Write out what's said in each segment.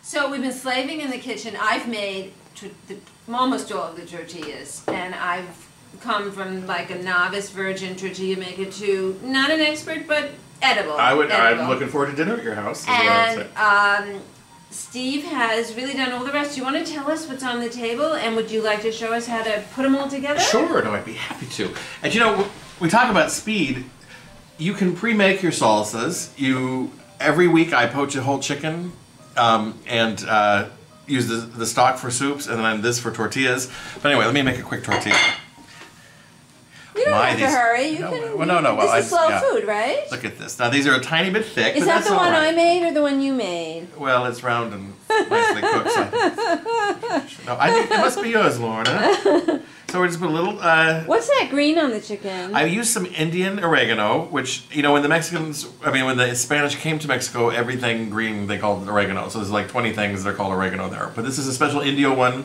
So we've been slaving in the kitchen. I've made almost all of the tortillas, and I've come from like a novice virgin tortilla maker to not an expert, but edible. I'm looking forward to dinner at your house. And Steve has really done all the rest. Do you want to tell us what's on the table, and would you like to show us how to put them all together? Sure, no, I'd be happy to. And you know, we talk about speed. You can pre-make your salsas. Every week I poach a whole chicken and use the stock for soups, and then this for tortillas. But anyway, let me make a quick tortilla. You don't have to hurry. You can. No. This is slow food, right? Look at this. Now these are a tiny bit thick. Is that the one I made or the one you made? Well, it's round and nicely cooked. So I think it must be yours, Lorna. So we're just put a little. What's that green on the chicken? I used some Indian oregano, which when the when the Spanish came to Mexico, everything green they called oregano. So there's like 20 things that are called oregano there. But this is a special Indio one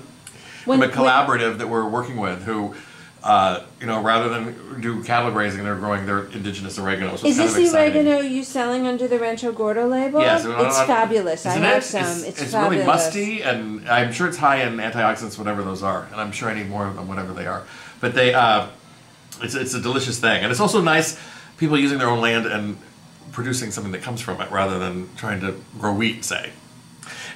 from a collaborative that we're working with who. Rather than do cattle grazing, they're growing their indigenous oregano. So is this the oregano you're selling under the Rancho Gordo label? Yes. It's fabulous. I have some. It's fabulous. Really musty, and I'm sure it's high in antioxidants, whatever those are. And I'm sure I need more of them, whatever they are. But it's a delicious thing. And it's also nice, people using their own land and producing something that comes from it, rather than trying to grow wheat, say.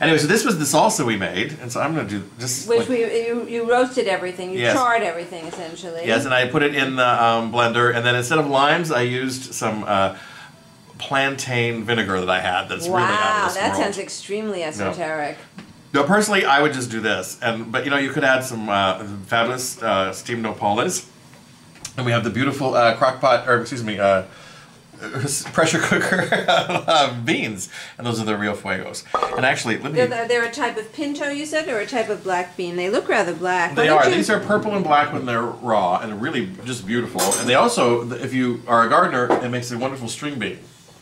Anyway, so this was the salsa we made, and so I'm going to do just... you roasted everything, you charred everything, essentially. Yes, and I put it in the blender, and then instead of limes, I used some plantain vinegar that I had that's really out of this world. That sounds extremely esoteric. No, personally, I would just do this, but you could add some fabulous steamed nopales, and we have the beautiful pressure cooker beans, and those are the Rio Fuegos. And actually, they're a type of pinto, you said, or a type of black bean? They look rather black. They are. These are purple and black when they're raw, and really just beautiful. And they also, if you are a gardener, it makes a wonderful string bean.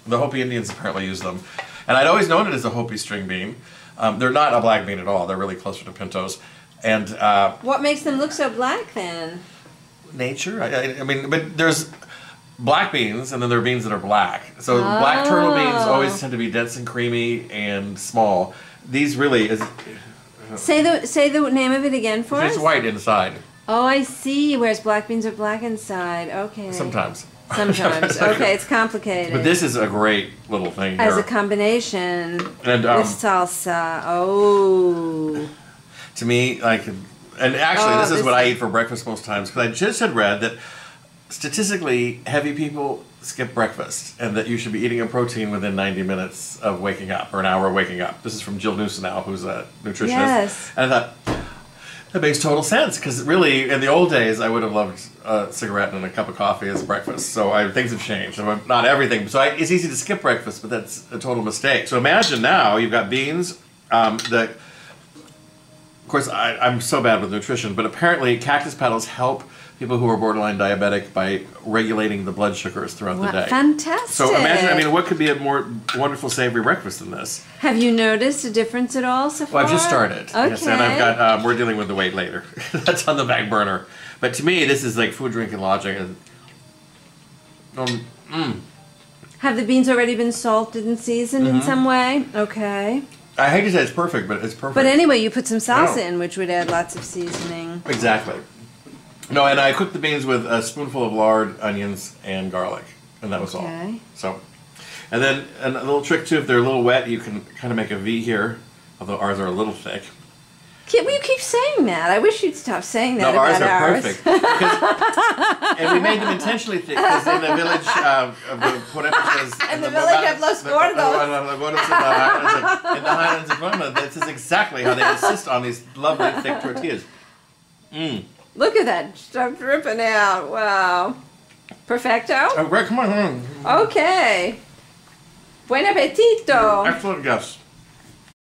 The Hopi Indians apparently use them, and I'd always known it as a Hopi string bean. They're not a black bean at all. They're really closer to pintos. And what makes them look so black then? Nature. But there's black beans, and then there are beans that are black. So black turtle beans always tend to be dense and creamy and small. These really is. Say the name of it again for us. It's white inside. Oh, I see. Whereas black beans are black inside. Okay. Sometimes. Okay, it's complicated. But this is a great little thing here. As a combination and, with salsa. Oh. To me, and actually, this is what I eat for breakfast most times, because I just had read that statistically, heavy people skip breakfast, and that you should be eating a protein within 90 minutes of waking up, or an hour of waking up. This is from Jill Newsonow, who's a nutritionist. Yes. And I thought, that makes total sense, because really, in the old days, I would have loved a cigarette and a cup of coffee as breakfast. So things have changed. Not everything. So it's easy to skip breakfast, but that's a total mistake. So imagine now, you've got beans, of course, I'm so bad with nutrition, but apparently cactus petals help people who are borderline diabetic by regulating the blood sugars throughout the day. Fantastic. So imagine, what could be a more wonderful savory breakfast than this? Have you noticed a difference at all so far? Well, I've just started. Okay. Yes, and I've got, we're dealing with the weight later. That's on the back burner. But to me, this is like food, drink, and lodging. Have the beans already been salted and seasoned in some way? Okay. I hate to say it's perfect, but it's perfect. But anyway, you put some salsa in, which would add lots of seasoning. Exactly. No, and I cooked the beans with a spoonful of lard, onions, and garlic, and that was all. So, and then a little trick too, if they're a little wet, you can kind of make a V here, although ours are a little thick. You keep saying that. I wish you'd stop saying that about ours. No, ours are perfect. And we made them intentionally thick, because in the village of the Purepeches... In the village of Los Gordos. In the highlands of Puebla, this is exactly how they insist on these lovely thick tortillas. Look at that stuff dripping out. Wow. Perfecto? Oh, Greg, come on. Okay. Buen appetito. Excellent guess.